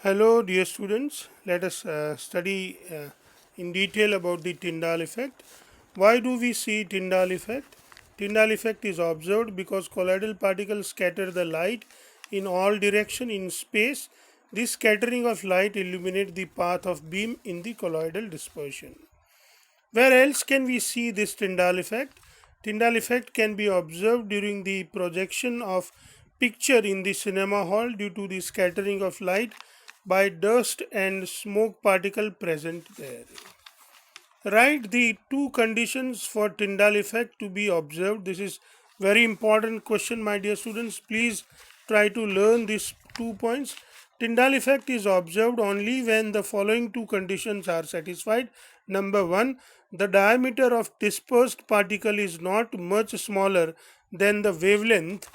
Hello, dear students. Let us study in detail about the Tyndall effect. Why do we see Tyndall effect? Tyndall effect is observed because colloidal particles scatter the light in all direction in space. This scattering of light illuminates the path of beam in the colloidal dispersion. Where else can we see this Tyndall effect? Tyndall effect can be observed during the projection of picture in the cinema hall due to the scattering of light by dust and smoke particle present there. Write the two conditions for Tyndall effect to be observed. This is very important question, my dear students. Please try to learn these 2 points. Tyndall effect is observed only when the following two conditions are satisfied. Number one, the diameter of dispersed particle is not much smaller than the wavelength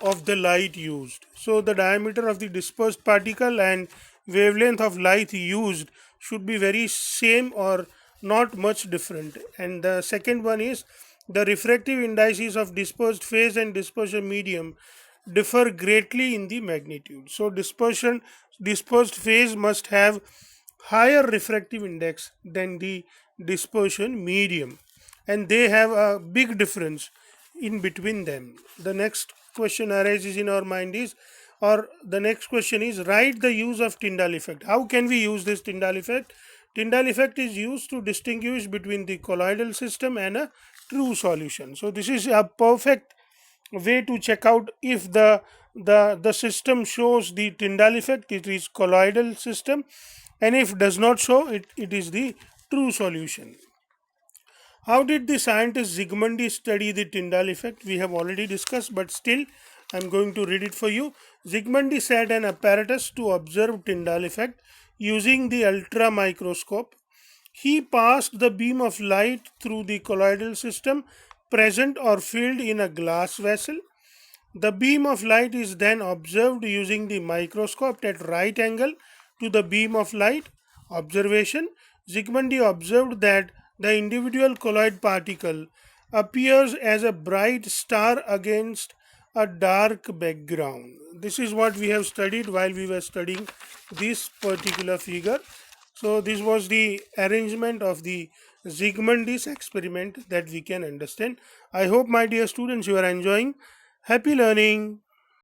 of the light used. So the diameter of the dispersed particle and wavelength of light used should be very same or not much different. And the second one is the refractive indices of dispersed phase and dispersion medium differ greatly in the magnitude. So dispersed phase must have higher refractive index than the dispersion medium, and they have a big difference in between them. The next question arises in our mind is, or the next question is, write the use of Tyndall effect. How can we use this Tyndall effect? Tyndall effect is used to distinguish between the colloidal system and a true solution. So this is a perfect way to check out if the system shows the Tyndall effect, it is colloidal system, and if does not show it, it is the true solution. How did the scientist Zsigmondy study the Tyndall effect? We have already discussed, but still I am going to read it for you. Zsigmondy set an apparatus to observe Tyndall effect using the ultra microscope. He passed the beam of light through the colloidal system present or filled in a glass vessel. The beam of light is then observed using the microscope at right angle to the beam of light. Observation: Zsigmondy observed that the individual colloid particle appears as a bright star against a dark background. This is what we have studied while we were studying this particular figure. So this was the arrangement of the Zsigmondy's experiment that we can understand. I hope, my dear students, you are enjoying. Happy learning.